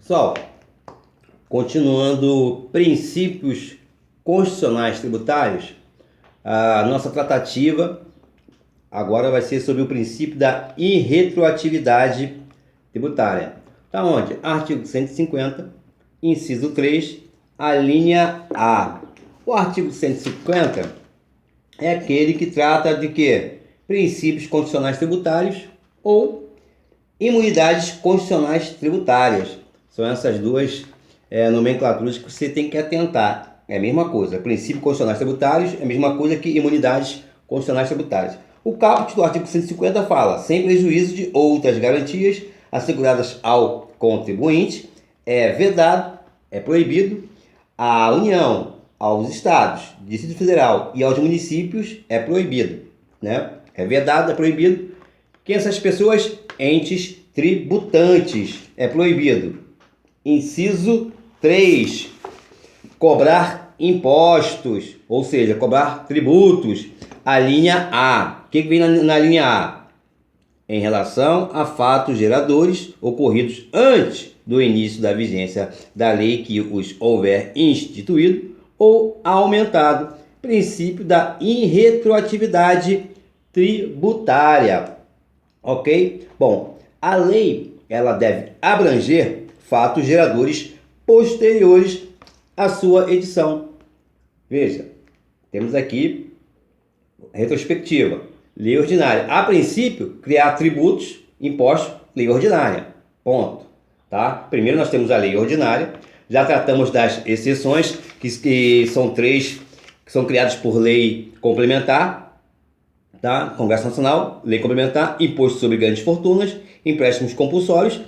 Pessoal, continuando princípios constitucionais tributários, a nossa tratativa agora vai ser sobre o princípio da irretroatividade tributária. Tá onde? Artigo 150, inciso 3, a linha A. O artigo 150 é aquele que trata de quê? Princípios constitucionais tributários ou imunidades constitucionais tributárias. São essas duas nomenclaturas que você tem que atentar. É a mesma coisa. Princípios constitucionais tributários é a mesma coisa que imunidades constitucionais tributárias. O caput do artigo 150 fala, sem prejuízo de outras garantias asseguradas ao contribuinte, é vedado, é proibido, à União, aos Estados, Distrito Federal e aos municípios é proibido, né? É vedado, é proibido. Quem são essas pessoas? Entes tributantes, é proibido. Inciso 3, cobrar impostos, ou seja, cobrar tributos. A linha A. O que vem na linha A? Em relação a fatos geradores ocorridos antes do início da vigência da lei que os houver instituído ou aumentado. Princípio da irretroatividade tributária. Ok? Bom, a lei ela deve abranger fatos geradores posteriores à sua edição. Veja, temos aqui retrospectiva, lei ordinária. A princípio, criar tributos, impostos, lei ordinária. Ponto. Tá? Primeiro nós temos a lei ordinária. Já tratamos das exceções, que são três, que são criadas por lei complementar, tá? Congresso Nacional, lei complementar, imposto sobre grandes fortunas, empréstimos compulsórios,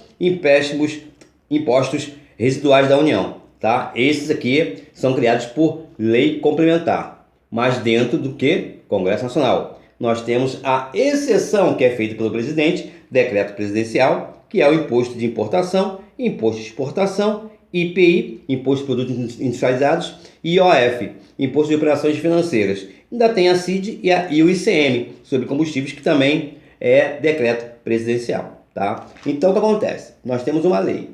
impostos residuais da União, tá? Esses aqui são criados por lei complementar, mas dentro do que? Congresso Nacional. Nós temos a exceção que é feita pelo presidente, decreto presidencial, que é o imposto de importação, imposto de exportação, IPI, imposto de produtos industrializados, IOF, imposto de operações financeiras. Ainda tem a CID e o ICM, sobre combustíveis, que também é decreto presidencial, tá? Então, o que acontece? Nós temos uma lei,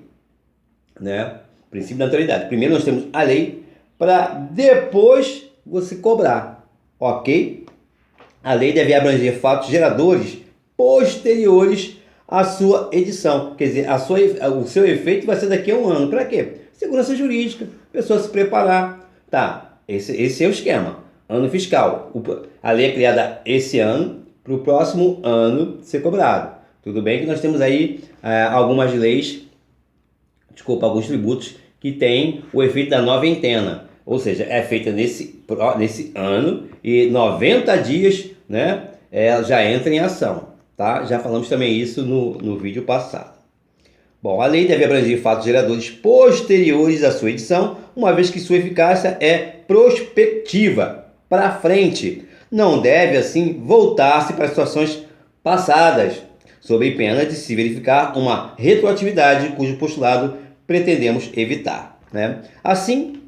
né? Princípio da autoridade. Primeiro nós temos a lei para depois você cobrar, ok? A lei deve abranger fatos geradores posteriores à sua edição. Quer dizer, o seu efeito vai ser daqui a um ano. Para quê? Segurança jurídica, pessoa se preparar. Tá, esse é o esquema. Ano fiscal. A lei é criada esse ano para o próximo ano ser cobrado. Tudo bem que nós temos aí algumas leis, alguns tributos que têm o efeito da noventena. Ou seja, é feita nesse ano e 90 dias, né, já entra em ação. Tá? Já falamos também isso no vídeo passado. Bom, a lei deve abranger fatos geradores posteriores à sua edição, uma vez que sua eficácia é prospectiva, para frente. Não deve, assim, voltar-se para situações passadas, sob pena de se verificar uma retroatividade cujo postulado pretendemos evitar, né? Assim,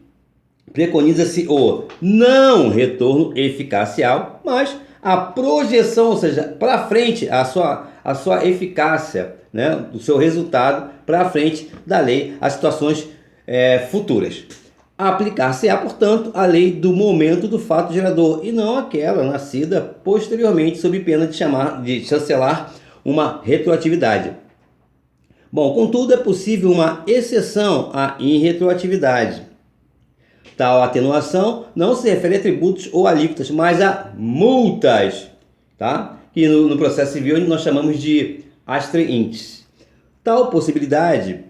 preconiza-se o não retorno eficacial, mas a projeção, ou seja, para frente, a sua eficácia, né, do seu resultado para frente da lei, as situações futuras. Aplicar-se-á, portanto, a lei do momento do fato gerador e não aquela nascida posteriormente, sob pena de chancelar uma retroatividade. Bom, contudo, é possível uma exceção à irretroatividade. Tal atenuação não se refere a tributos ou alíquotas, mas a multas, tá? Que no processo civil nós chamamos de astreintes. Tal possibilidade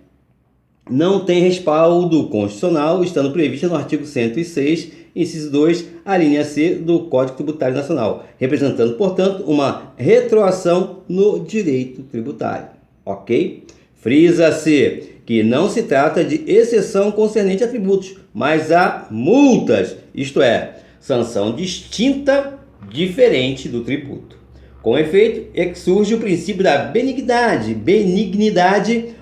não tem respaldo constitucional, estando prevista no artigo 106, inciso 2, a linha C do Código Tributário Nacional, representando, portanto, uma retroação no direito tributário. Ok? Frisa-se que não se trata de exceção concernente a tributos, mas a multas, isto é, sanção distinta, diferente do tributo. Com efeito, é que surge o princípio da benignidade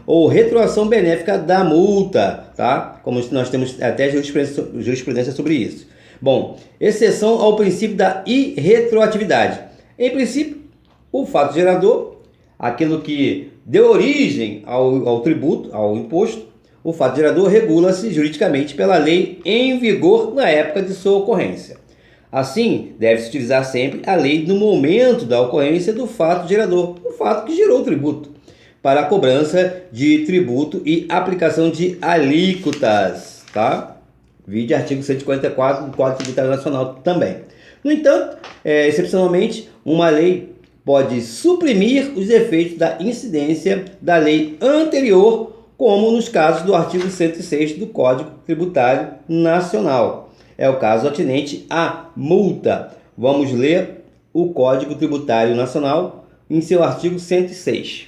ou retroação benéfica da multa, tá? Como nós temos até jurisprudência sobre isso. Bom, exceção ao princípio da irretroatividade. Em princípio, o fato gerador, aquilo que deu origem ao tributo, ao imposto, O fato gerador regula-se juridicamente pela lei em vigor na época de sua ocorrência. Assim, deve-se utilizar sempre a lei no momento da ocorrência do fato gerador, o fato que gerou o tributo, para a cobrança de tributo e aplicação de alíquotas, tá? Vide artigo 144 do Código Tributário Nacional também. No entanto, excepcionalmente, uma lei pode suprimir os efeitos da incidência da lei anterior, como nos casos do artigo 106 do Código Tributário Nacional. É o caso atinente à multa. Vamos ler o Código Tributário Nacional em seu artigo 106.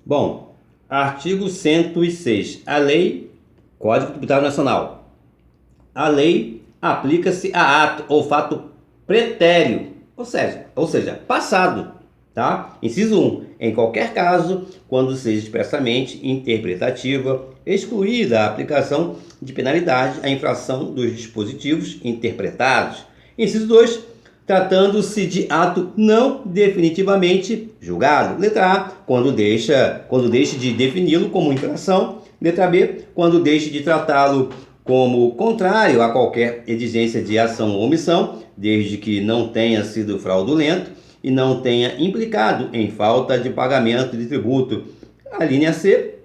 Bom, artigo 106. A lei, Código Tributário Nacional. A lei aplica-se a ato ou fato pretérito, ou seja, passado, tá? Inciso 1. Em qualquer caso, quando seja expressamente interpretativa, excluída a aplicação de penalidade à infração dos dispositivos interpretados. Inciso 2. Tratando-se de ato não definitivamente julgado. Letra A, quando deixe de defini-lo como infração. Letra B, quando deixe de tratá-lo como contrário a qualquer exigência de ação ou omissão, desde que não tenha sido fraudulento e não tenha implicado em falta de pagamento de tributo. A linha C,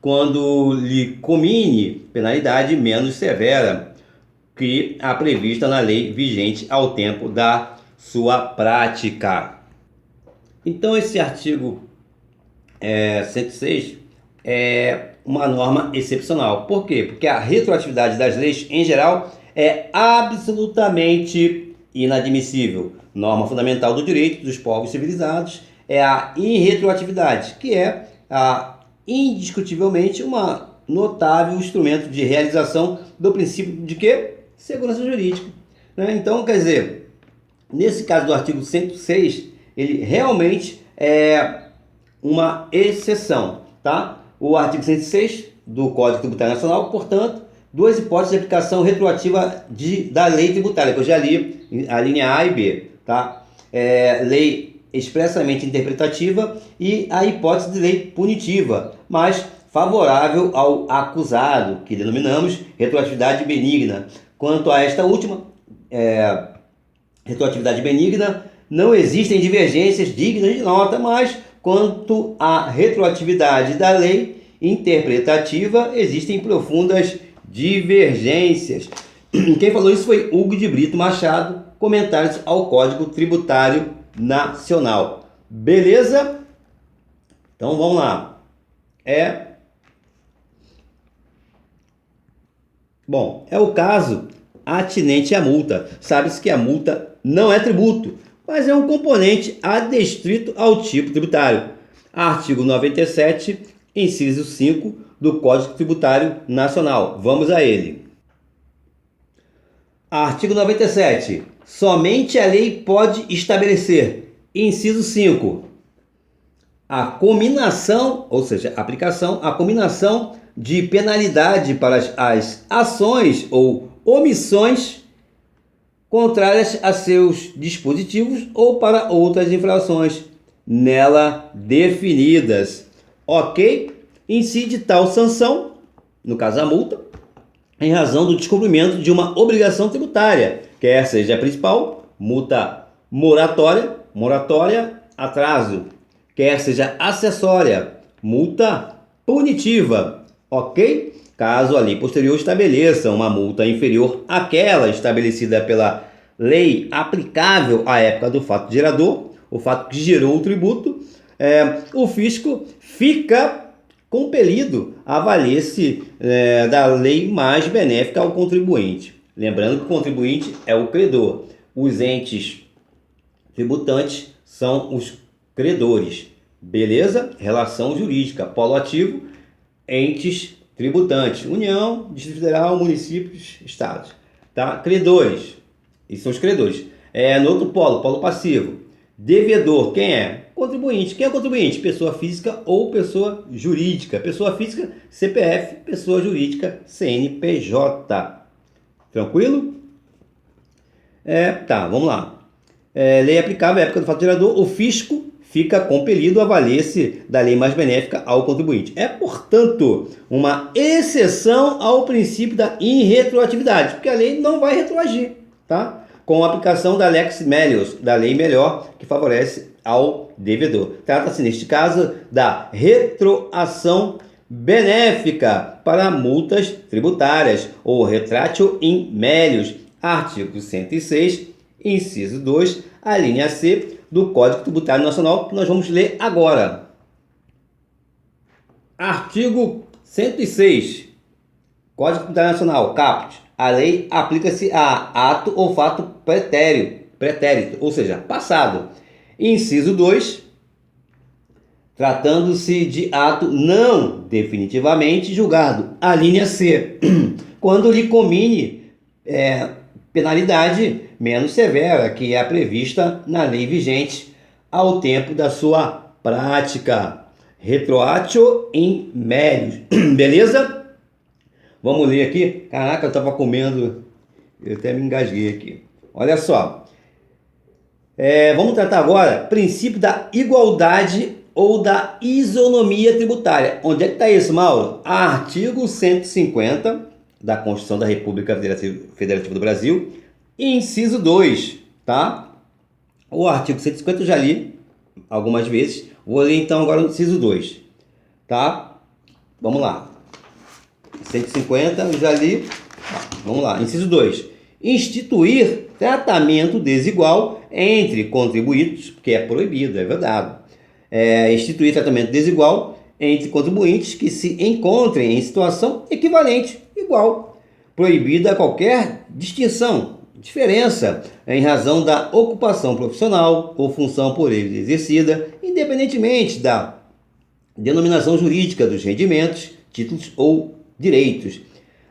quando lhe comine penalidade menos severa que a prevista na lei vigente ao tempo da sua prática. Então, esse artigo 106 é uma norma excepcional. Por quê? Porque a retroatividade das leis, em geral, é absolutamente inadmissível. Norma fundamental do direito dos povos civilizados é a irretroatividade, que é indiscutivelmente uma notável instrumento de realização do princípio de quê? Segurança jurídica, né? Então, quer dizer, nesse caso do artigo 106, ele realmente é uma exceção, tá? O artigo 106 do Código Tributário Nacional, portanto, duas hipóteses de aplicação retroativa da lei tributária, que eu já li, a linha A e B, tá? Lei expressamente interpretativa e a hipótese de lei punitiva, mas favorável ao acusado, que denominamos retroatividade benigna. Quanto a esta última, retroatividade benigna, não existem divergências dignas de nota, mas quanto à retroatividade da lei interpretativa, existem profundas divergências. Quem falou isso foi Hugo de Brito Machado, comentários ao Código Tributário Nacional. Beleza? Então vamos lá. Bom, é o caso atinente à multa. Sabe-se que a multa não é tributo, mas é um componente adstrito ao tipo tributário. Artigo 97, inciso 5 do Código Tributário Nacional. Vamos a ele. Artigo 97. Somente a lei pode estabelecer, inciso 5, a cominação, ou seja, a cominação de penalidade para as ações ou omissões contrárias a seus dispositivos ou para outras infrações nela definidas. Ok? Incide tal sanção, no caso a multa, em razão do descumprimento de uma obrigação tributária, quer seja a principal, multa moratória, atraso, quer seja acessória, multa punitiva. Ok? Caso a lei posterior estabeleça uma multa inferior àquela estabelecida pela lei aplicável à época do fato gerador, o fato que gerou o tributo, o fisco fica compelido a valer-se da lei mais benéfica ao contribuinte. Lembrando que o contribuinte é o credor. Os entes tributantes são os credores. Beleza? Relação jurídica. Polo ativo, entes tributantes. União, Distrito Federal, municípios, estados. Tá? Credores. Esses são os credores. No outro polo, polo passivo. Devedor, quem é? Contribuinte. Quem é o contribuinte? Pessoa física ou pessoa jurídica. Pessoa física, CPF. Pessoa jurídica, CNPJ. Tranquilo? Tá, vamos lá. Lei aplicável à época do fato gerador. O fisco fica compelido a valer-se da lei mais benéfica ao contribuinte. É, portanto, uma exceção ao princípio da irretroatividade, porque a lei não vai retroagir, tá? Com a aplicação da lex melius, da lei melhor, que favorece ao devedor. Trata-se, neste caso, da retroação benéfica para multas tributárias, ou retratio in melius, artigo 106, inciso 2, a linha C do Código Tributário Nacional, que nós vamos ler agora. Artigo 106, Código Tributário Nacional, caput. A lei aplica-se a ato ou fato pretérito, ou seja, passado. Inciso 2, tratando-se de ato não definitivamente julgado. A linha C, quando lhe comine penalidade menos severa, que é a prevista na lei vigente ao tempo da sua prática. Retroatio in melius. Beleza? Vamos ler aqui. Caraca, eu estava comendo, eu até me engasguei aqui. Olha só. Vamos tratar agora princípio da igualdade ou da isonomia tributária. Onde é que está isso, Mauro? Artigo 150 da Constituição da República Federativa do Brasil, inciso 2, tá? O artigo 150 eu já li algumas vezes, vou ler então agora o inciso 2, tá? Vamos lá. 150 eu já li, vamos lá. Inciso 2. Instituir tratamento desigual entre contribuintes, que é proibido, é vedado. Instituir tratamento desigual entre contribuintes que se encontrem em situação equivalente, igual, proibida qualquer distinção, diferença em razão da ocupação profissional ou função por eles exercida, independentemente da denominação jurídica dos rendimentos, títulos ou direitos.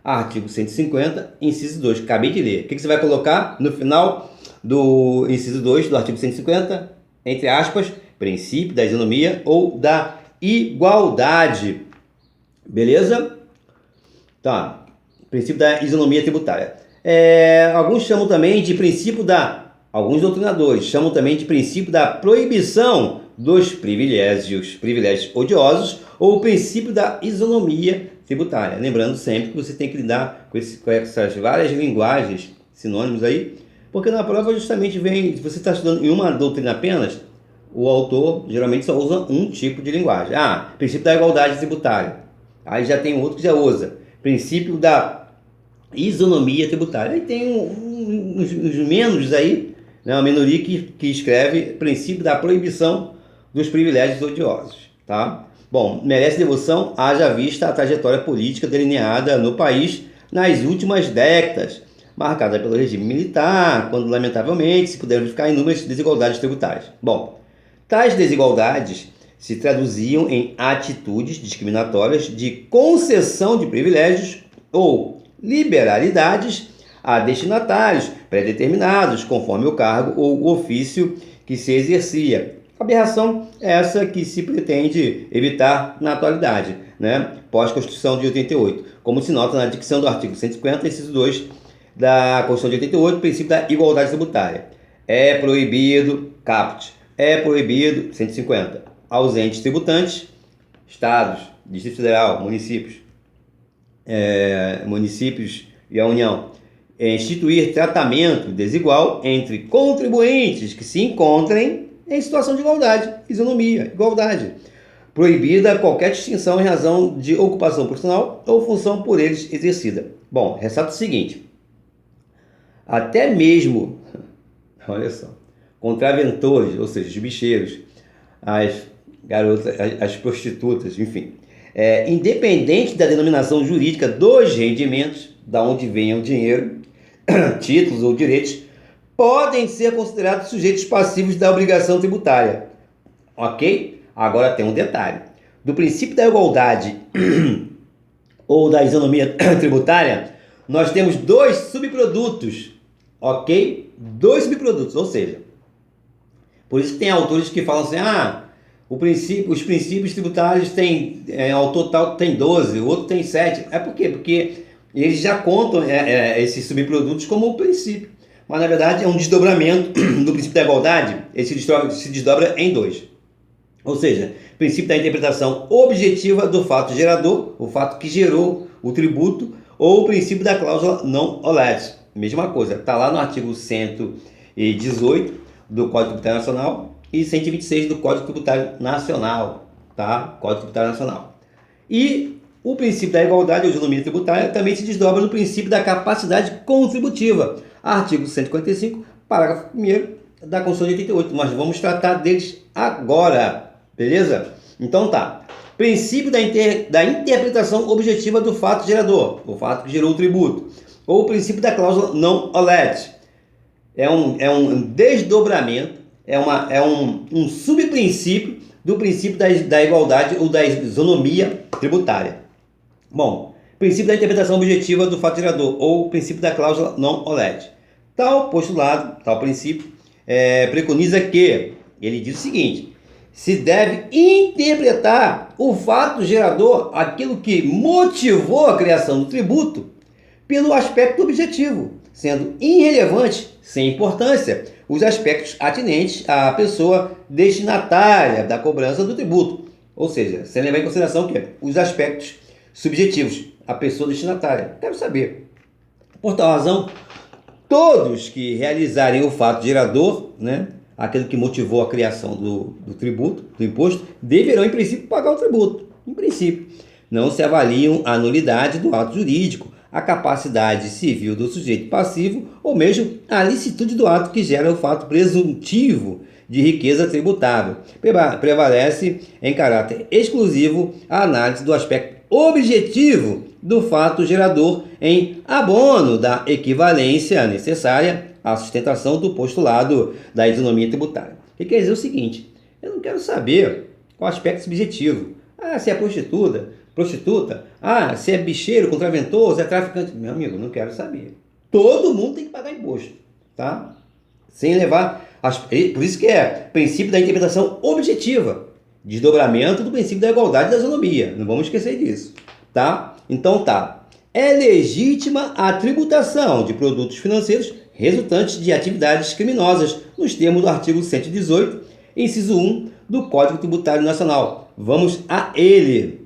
Artigo 150, inciso 2, acabei de ler. O que você vai colocar no final do inciso 2 do artigo 150? Entre aspas, princípio da isonomia ou da igualdade. Beleza? Tá. Princípio da isonomia tributária. Alguns chamam também de princípio alguns doutrinadores chamam também de princípio da proibição dos privilégios odiosos ou o princípio da isonomia tributária. Lembrando sempre que você tem que lidar com essas várias linguagens, sinônimos aí, porque na prova justamente vem, se você está estudando em uma doutrina apenas, o autor geralmente só usa um tipo de linguagem. Princípio da igualdade tributária. Aí já tem outro que já usa. Princípio da isonomia tributária. Aí tem uns menos aí, né, uma minoria que escreve princípio da proibição dos privilégios odiosos. Tá? Bom, merece devoção, haja vista a trajetória política delineada no país nas últimas décadas, marcada pelo regime militar, quando lamentavelmente se puderam verificar inúmeras desigualdades tributárias. Bom, tais desigualdades se traduziam em atitudes discriminatórias de concessão de privilégios ou liberalidades a destinatários pré-determinados, conforme o cargo ou o ofício que se exercia. Aberração essa que se pretende evitar na atualidade, né? Pós-Constituição de 88, como se nota na dicção do artigo 150, inciso 2 da Constituição de 88, princípio da igualdade tributária. É proibido, caput, é proibido, 150, aos entes tributantes, estados, Distrito Federal, municípios e a União, instituir tratamento desigual entre contribuintes que se encontrem em situação de igualdade, isonomia, igualdade. Proibida qualquer distinção em razão de ocupação profissional ou função por eles exercida. Bom, ressalto o seguinte, até mesmo, olha só, contraventores, ou seja, os bicheiros, as garotas, as prostitutas, enfim, independente da denominação jurídica dos rendimentos, da onde venha o dinheiro, títulos ou direitos, podem ser considerados sujeitos passivos da obrigação tributária. Ok? Agora tem um detalhe. Do princípio da igualdade ou da isonomia tributária, nós temos dois subprodutos. Ok? Dois subprodutos, ou seja, por isso que tem autores que falam assim, os princípios tributários tem, ao total tem 12, o outro tem 7. Por quê? Porque eles já contam esses subprodutos como o princípio. Mas, na verdade, é um desdobramento do princípio da igualdade. Ele se desdobra em dois. Ou seja, princípio da interpretação objetiva do fato gerador, o fato que gerou o tributo, ou o princípio da cláusula non olet. Mesma coisa, está lá no artigo 118 do Código Tributário Nacional e 126 do Código Tributário Nacional, tá? Código Tributário Nacional. E o princípio da igualdade ou isonomia tributária também se desdobra no princípio da capacidade contributiva. Artigo 145, parágrafo 1º da Constituição de 88. Nós vamos tratar deles agora, beleza? Então tá. Princípio da interpretação objetiva do fato gerador, o fato que gerou o tributo. Ou o princípio da cláusula non olet. É um desdobramento, é um subprincípio do princípio da igualdade ou da isonomia tributária. Bom, princípio da interpretação objetiva do fato gerador, ou princípio da cláusula non olet. Tal postulado, tal princípio, preconiza que, ele diz o seguinte: se deve interpretar o fato gerador, aquilo que motivou a criação do tributo, pelo aspecto objetivo, sendo irrelevante, sem importância, os aspectos atinentes à pessoa destinatária da cobrança do tributo. Ou seja, sem levar em consideração que os aspectos subjetivos, a pessoa destinatária. Quero saber. Por tal razão, todos que realizarem o fato gerador, né, aquele que motivou a criação do tributo, do imposto, deverão, em princípio, pagar o tributo. Em princípio. Não se avaliam a nulidade do ato jurídico, a capacidade civil do sujeito passivo ou mesmo a licitude do ato que gera o fato presuntivo de riqueza tributável. Prevalece em caráter exclusivo a análise do aspecto objetivo do fato gerador em abono da equivalência necessária à sustentação do postulado da isonomia tributária. O que quer dizer o seguinte: eu não quero saber qual aspecto subjetivo. Se é prostituta, se é bicheiro, contraventor, se é traficante. Meu amigo, não quero saber. Todo mundo tem que pagar imposto, tá? Sem levar... Por isso que é princípio da interpretação objetiva, desdobramento do princípio da igualdade e da isonomia. Não vamos esquecer disso, tá? Então tá. É legítima a tributação de produtos financeiros resultantes de atividades criminosas, nos termos do artigo 118, inciso 1 do Código Tributário Nacional. Vamos a ele.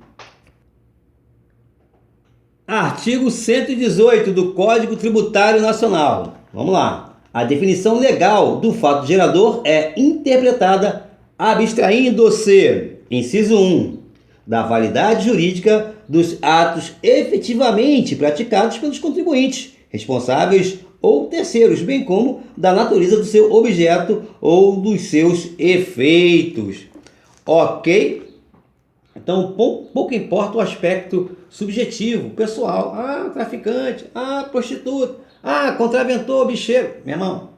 Artigo 118 do Código Tributário Nacional. Vamos lá. A definição legal do fato gerador é interpretada abstraindo-se, inciso 1, da validade jurídica dos atos efetivamente praticados pelos contribuintes, responsáveis ou terceiros, bem como da natureza do seu objeto ou dos seus efeitos. Ok? Então, pouco importa o aspecto subjetivo, pessoal. Traficante, prostituta, contraventor, bicheiro. Meu irmão,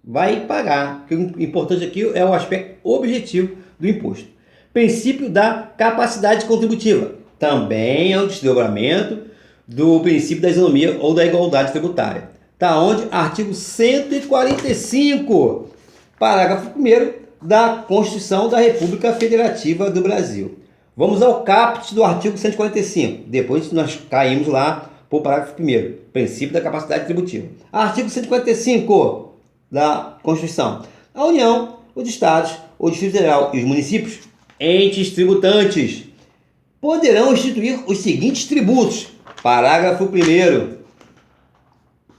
vai pagar. O importante aqui é o aspecto objetivo do imposto. Princípio da capacidade contributiva. Também é um desdobramento do princípio da isonomia ou da igualdade tributária. Está onde? Artigo 145, parágrafo 1º da Constituição da República Federativa do Brasil. Vamos ao caput do artigo 145. Depois nós caímos lá para o parágrafo 1º, princípio da capacidade contributiva. Artigo 145 da Constituição. A União, os Estados, o Distrito Federal e os municípios, entes tributantes, poderão instituir os seguintes tributos. Parágrafo 1º.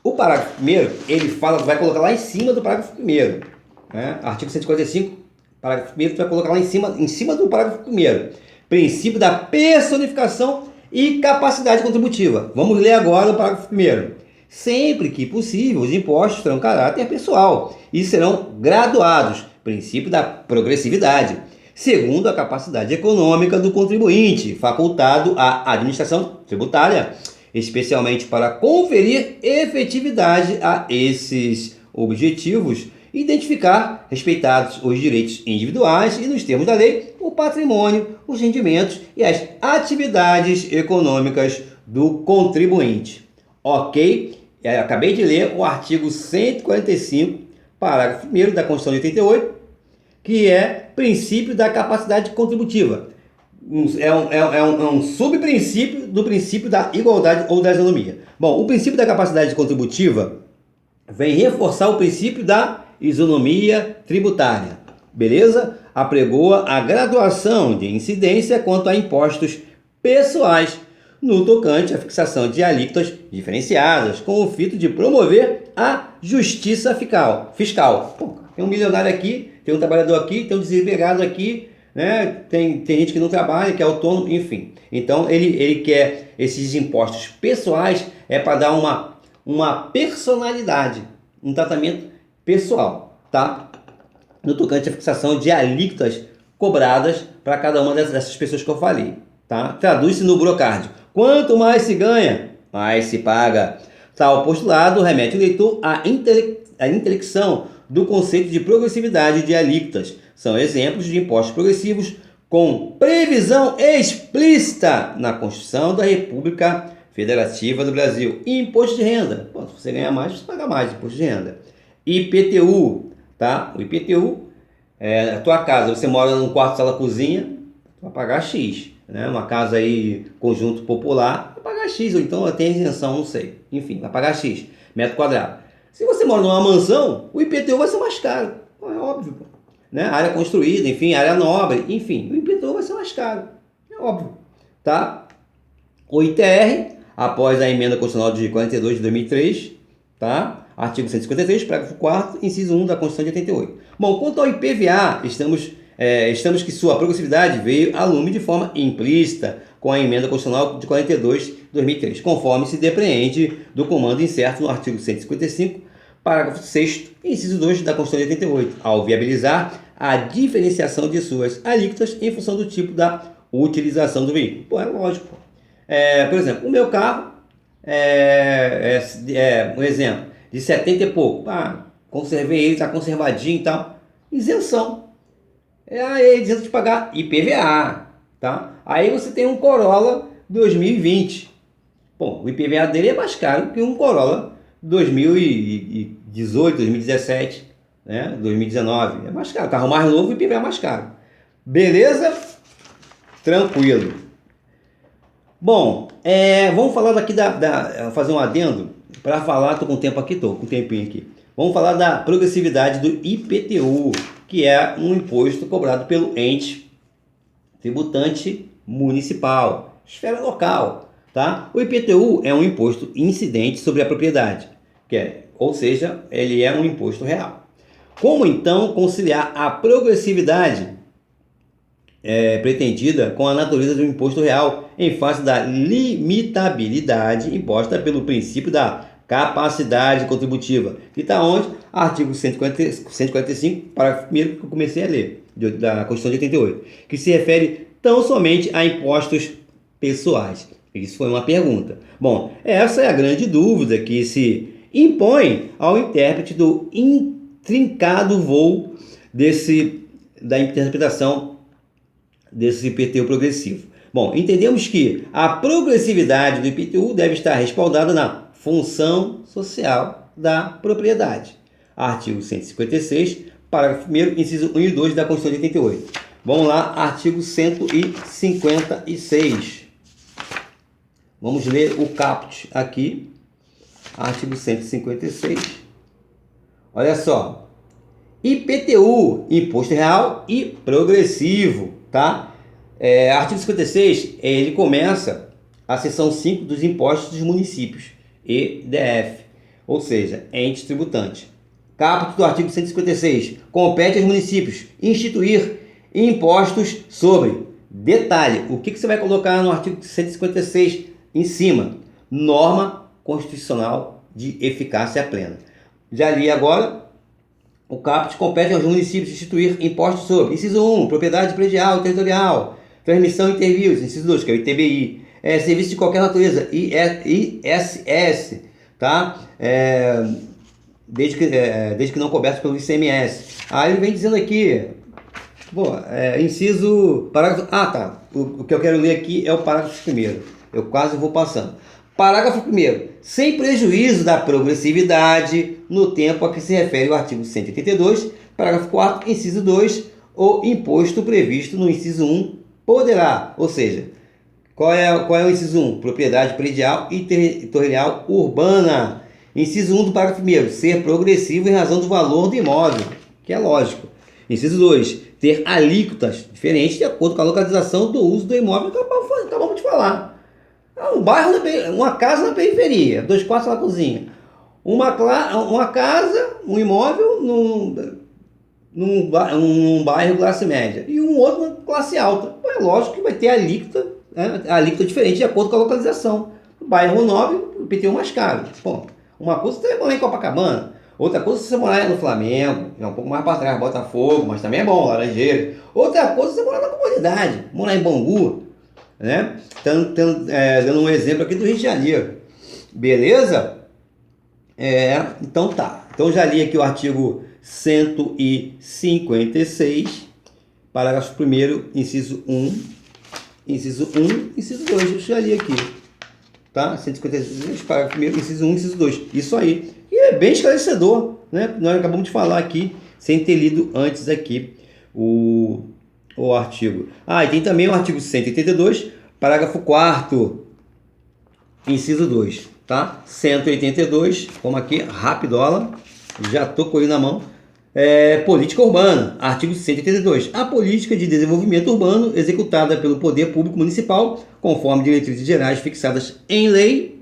O parágrafo 1º, ele fala, vai colocar lá em cima do parágrafo 1º. Né? Artigo 145, parágrafo 1º, tu vai colocar lá em cima do parágrafo 1º. Princípio da personificação e capacidade contributiva. Vamos ler agora o parágrafo 1º. Sempre que possível, os impostos terão caráter pessoal e serão graduados. Princípio da progressividade. Segundo a capacidade econômica do contribuinte, facultado à administração tributária, especialmente para conferir efetividade a esses objetivos, identificar, respeitados os direitos individuais e, nos termos da lei, o patrimônio, os rendimentos e as atividades econômicas do contribuinte. Ok? Acabei de ler o artigo 145, parágrafo 1º da Constituição de 88, que é princípio da capacidade contributiva. É um subprincípio do princípio da igualdade ou da isonomia. Bom, o princípio da capacidade contributiva vem reforçar o princípio da isonomia tributária. Beleza? apregoa a graduação de incidência quanto a impostos pessoais no tocante à fixação de alíquotas diferenciadas, com o fito de promover a justiça fiscal. Pô, tem um milionário aqui, tem um trabalhador aqui, tem um desempregado aqui, né? Tem gente que não trabalha, que é autônomo, enfim. Então ele quer esses impostos pessoais para dar uma personalidade, um tratamento pessoal, tá? No tocante à fixação de alíquotas cobradas para cada uma dessas pessoas que eu falei, tá? Traduz-se no Brocard: quanto mais se ganha, mais se paga. Tal postulado remete o leitor à intelecção do conceito de progressividade de alíquotas. São exemplos de impostos progressivos com previsão explícita na Constituição da República Federativa do Brasil. Imposto de renda. Pô, se você ganhar mais, você paga mais imposto de renda. IPTU, tá? O IPTU a tua casa, você mora num quarto, sala, cozinha, vai pagar X, né? Uma casa aí, conjunto popular, vai pagar X, ou então tem isenção, não sei. Enfim, vai pagar X, metro quadrado. Se você mora numa mansão, o IPTU vai ser mais caro. Pô, é óbvio, pô. Né? Área construída, enfim, área nobre, enfim, o IPTU vai ser mais caro. É óbvio, tá? O ITR, após a emenda constitucional de 42 de 2003, tá? Artigo 153, parágrafo 4º, inciso 1 da Constituição de 88. Bom, quanto ao IPVA, estamos que sua progressividade veio a lume de forma implícita com a emenda constitucional de 42 de 2003, conforme se depreende do comando incerto no artigo 155, parágrafo 6º, inciso 2 da Constituição de 88, ao viabilizar a diferenciação de suas alíquotas em função do tipo da utilização do veículo. Pô, é lógico. Por exemplo, o meu carro um exemplo, de 70 e pouco. Conservei ele, está conservadinho e tal. Isenção. É isento de pagar IPVA. Tá? Aí você tem um Corolla 2020. Bom, o IPVA dele é mais caro que um Corolla 2018, 2017, né? 2019. É mais caro. Carro mais novo, o IPVA é mais caro. Beleza? Tranquilo. Bom, vamos falar daqui fazer um adendo para falar. Estou com tempo aqui, estou com um tempinho aqui. Vamos falar da progressividade do IPTU, que é um imposto cobrado pelo ente tributante municipal, esfera local, tá? O IPTU é um imposto incidente sobre a propriedade, ou seja, ele é um imposto real. Como então conciliar a progressividade pretendida com a natureza do imposto real em face da limitabilidade imposta pelo princípio da capacidade contributiva, que está onde? Artigo 145, parágrafo 1º, que eu comecei a ler, da Constituição de 88, que se refere tão somente a impostos pessoais. Isso foi uma pergunta. Bom, essa é a grande dúvida que se impõe ao intérprete do intrincado voo da interpretação desse IPTU progressivo. Bom, entendemos que a progressividade do IPTU deve estar respaldada na função social da propriedade. Artigo 156, parágrafo 1º, inciso 1 e 2 da Constituição de 88. Vamos lá, artigo 156. Vamos ler o caput aqui. Artigo 156. Olha só. IPTU, imposto real e progressivo, tá? Artigo 56, ele começa a seção 5 dos impostos dos municípios, EDF, ou seja, entes tributantes. Caput do artigo 156, compete aos municípios instituir impostos sobre, detalhe, o que você vai colocar no artigo 156 em cima? Norma constitucional de eficácia plena. Já li agora. O caput compete aos municípios instituir impostos sobre, inciso 1, propriedade predial e territorial, transmissão e intervios, inciso 2, que é o ITBI, serviço de qualquer natureza, ISS, tá? Desde que não cobertos pelo ICMS. Aí ele vem dizendo aqui, inciso, parágrafo, o que eu quero ler aqui é o parágrafo 1º, eu quase vou passando. Parágrafo 1º. Sem prejuízo da progressividade no tempo a que se refere o artigo 182, parágrafo 4º, inciso 2, o imposto previsto no inciso 1 poderá, ou seja, qual é o inciso 1? Propriedade predial e territorial urbana. Inciso 1 do parágrafo 1º, ser progressivo em razão do valor do imóvel, que é lógico. Inciso 2, ter alíquotas diferentes de acordo com a localização do uso do imóvel que acabamos de falar. Um bairro, uma casa na periferia, 2 quartos na cozinha. Uma casa, um imóvel num bairro classe média e um outro na classe alta. É lógico que vai ter alíquota, né? Alíquota diferente de acordo com a localização. O bairro nobre, o IPTU mais caro. Bom, uma coisa você morar em Copacabana, outra coisa você morar no Flamengo, é um pouco mais para trás, Botafogo, mas também é bom, Laranjeira. Outra coisa você morar na comunidade, morar em Bangu, né? Dando um exemplo aqui do Rio de Janeiro. Beleza? Então tá. Então já li aqui o artigo 156, parágrafo 1º, inciso 1, inciso 2, eu já li aqui. Tá? 156, parágrafo 1º, inciso 1, inciso 2. Isso aí. E é bem esclarecedor, né? Nós acabamos de falar aqui, sem ter lido antes aqui o artigo. E tem também o artigo 182, parágrafo 4º, inciso 2, tá? 182, vamos aqui, rapidola, já tô com ele na mão. Política urbana, artigo 182. A política de desenvolvimento urbano executada pelo poder público municipal, conforme diretrizes gerais fixadas em lei,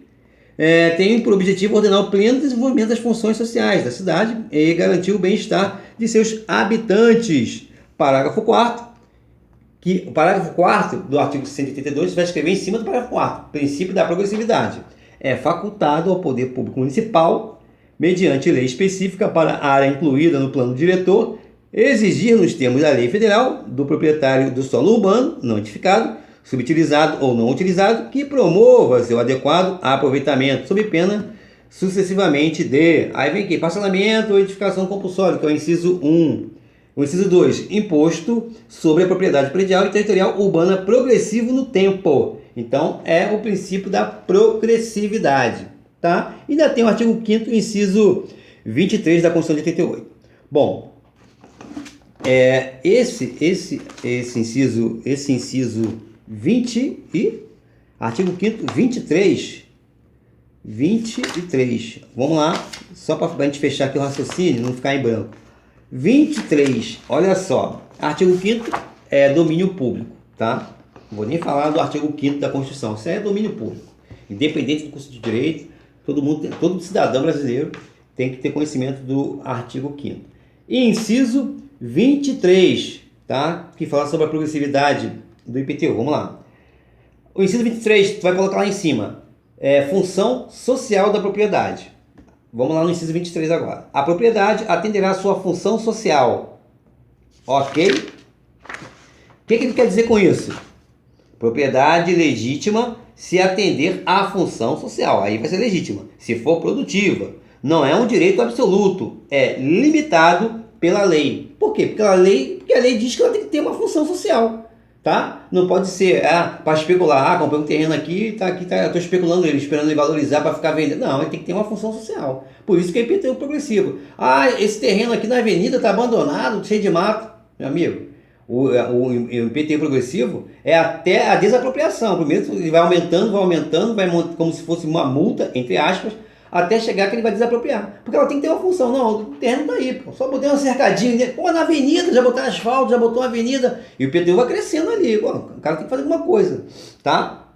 tem por objetivo ordenar o pleno desenvolvimento das funções sociais da cidade e garantir o bem-estar de seus habitantes. Parágrafo 4º. O parágrafo 4º do artigo 182 vai escrever em cima do parágrafo 4º, princípio da progressividade. É facultado ao poder público municipal, mediante lei específica para a área incluída no plano diretor, exigir nos termos da lei federal do proprietário do solo urbano não edificado, subutilizado ou não utilizado, que promova seu adequado aproveitamento, sob pena sucessivamente de... Aí vem aqui, parcelamento ou edificação compulsória, que é o inciso 1. O inciso 2, imposto sobre a propriedade predial e territorial urbana progressivo no tempo. Então, é o princípio da progressividade, tá? E ainda tem o artigo 5º, inciso 23 da Constituição de 88. Bom, esse inciso 20 e artigo 5º, 23. Vamos lá, só para a gente fechar aqui o raciocínio, não ficar em branco. 23, olha só, artigo 5º é domínio público, tá? Não vou nem falar do artigo 5º da Constituição, isso é domínio público. Independente do curso de direito, todo cidadão brasileiro tem que ter conhecimento do artigo 5º. E inciso 23, tá? Que fala sobre a progressividade do IPTU, vamos lá. O inciso 23, tu vai colocar lá em cima, função social da propriedade. Vamos lá no inciso 23 agora. A propriedade atenderá à sua função social. Ok? O que ele quer dizer com isso? Propriedade legítima se atender à função social. Aí vai ser legítima. Se for produtiva. Não é um direito absoluto. É limitado pela lei. Por quê? Porque a lei diz que ela tem que ter uma função social. Tá? Não pode ser para especular, comprei um terreno aqui, estou especulando ele, esperando ele valorizar para ficar vendendo. Não, ele tem que ter uma função social. Por isso que é IPTU progressivo. Esse terreno aqui na avenida está abandonado, cheio de mato. Meu amigo, o IPTU progressivo é até a desapropriação. Primeiro ele vai aumentando, vai como se fosse uma multa, entre aspas, até chegar que ele vai desapropriar. Porque ela tem que ter uma função. Não, o terreno tá aí, pô. Só botei uma cercadinha. Na avenida, já botou asfalto, já botou uma avenida. E o IPTU vai crescendo ali. Pô, o cara tem que fazer alguma coisa, tá?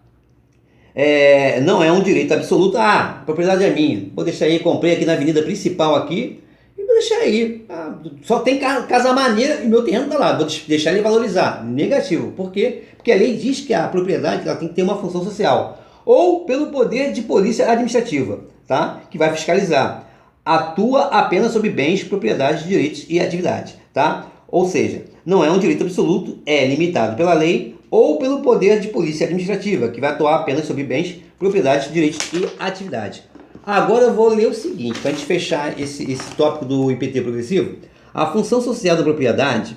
Não é um direito absoluto. A propriedade é minha. Vou deixar aí, comprei aqui na avenida principal aqui. E vou deixar aí. Só tem casa maneira e meu terreno tá lá. Vou deixar ele valorizar. Negativo. Por quê? Porque a lei diz que a propriedade ela tem que ter uma função social. Ou pelo poder de polícia administrativa, tá? Que vai fiscalizar. Atua apenas sobre bens, propriedades, direitos e atividades, tá? Ou seja, não é um direito absoluto, é limitado pela lei ou pelo poder de polícia administrativa, que vai atuar apenas sobre bens, propriedades, direitos e atividades. Agora eu vou ler o seguinte, para a gente fechar esse tópico do IPT progressivo. A função social da propriedade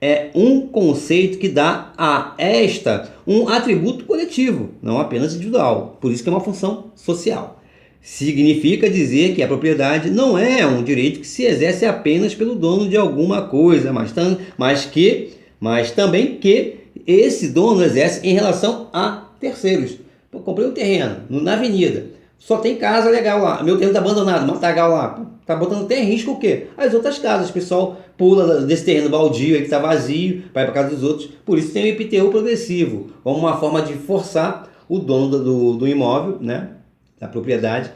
é um conceito que dá a esta um atributo coletivo, não apenas individual. Por isso que é uma função social. Significa dizer que a propriedade não é um direito que se exerce apenas pelo dono de alguma coisa, mas também que esse dono exerce em relação a terceiros. Eu comprei um terreno na avenida. Só tem casa legal lá. Meu terreno está abandonado, matagal lá. Tá botando até em risco o quê? As outras casas. O pessoal pula desse terreno baldio aí que está vazio para ir para casa dos outros. Por isso tem o IPTU progressivo, como uma forma de forçar o dono do imóvel, né, da propriedade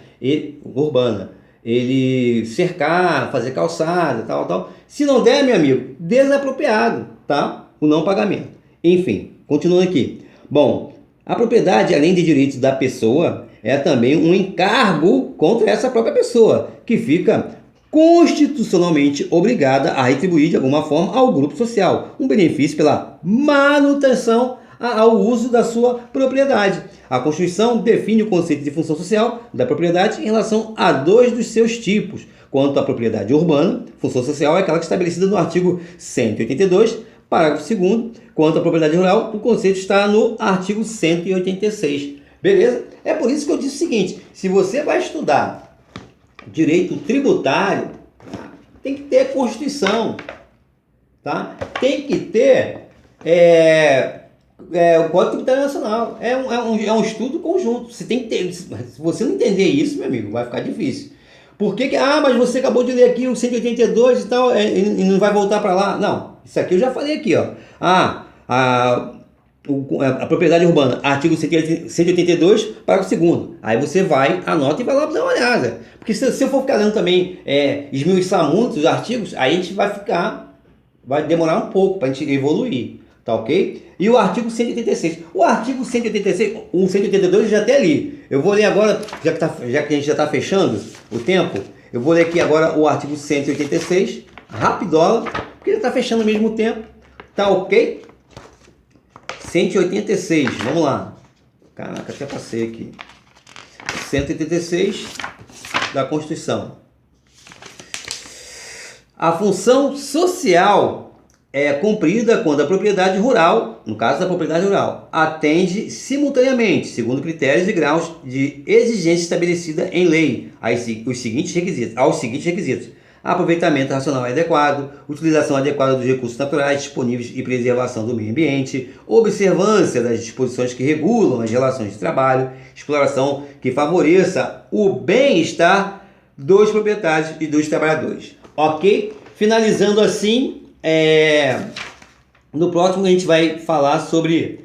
urbana, ele cercar, fazer calçada, tal. Se não der, meu amigo, desapropriado, tá? O não pagamento. Enfim, continuando aqui. Bom, a propriedade, além de direitos da pessoa, é também um encargo contra essa própria pessoa, que fica constitucionalmente obrigada a retribuir de alguma forma ao grupo social um benefício pela manutenção ao uso da sua propriedade. A Constituição define o conceito de função social da propriedade em relação a dois dos seus tipos. Quanto à propriedade urbana, função social é aquela que é estabelecida no artigo 182, parágrafo 2º. Quanto à propriedade rural, o conceito está no artigo 186. Beleza? É por isso que eu disse o seguinte: se você vai estudar direito tributário, tem que ter Constituição, tá? Tem que ter o Código Tributário Nacional. É um estudo conjunto. Você tem que ter. Se você não entender isso, meu amigo, vai ficar difícil. Por que mas você acabou de ler aqui o 182 e tal, e não vai voltar para lá? Não, isso aqui eu já falei aqui, ó. A propriedade urbana, artigo 182, parágrafo 2º. Aí você vai, anota e vai lá dar uma olhada. Porque se eu for ficar lendo também, esmiuçar muito os artigos, aí a gente vai demorar um pouco para a gente evoluir, tá ok? E o artigo 186. O artigo 186, o 182 eu já até li. Eu vou ler agora, já que a gente já está fechando o tempo, eu vou ler aqui agora o artigo 186, rapidola, porque já está fechando ao mesmo tempo, tá ok? 186, vamos lá. Caraca, até passei aqui. 186 da Constituição. A função social é cumprida quando a propriedade rural, no caso da propriedade rural, atende simultaneamente, segundo critérios e graus de exigência estabelecida em lei, aos seguintes requisitos: aproveitamento racional e adequado, utilização adequada dos recursos naturais disponíveis e preservação do meio ambiente, observância das disposições que regulam as relações de trabalho, exploração que favoreça o bem-estar dos proprietários e dos trabalhadores. Ok? Finalizando assim, no próximo a gente vai falar sobre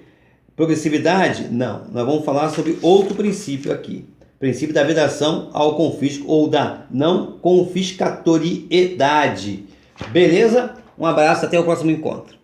progressividade? Não, nós vamos falar sobre outro princípio aqui. Princípio da vedação ao confisco ou da não confiscatoriedade. Beleza? Um abraço, até o próximo encontro.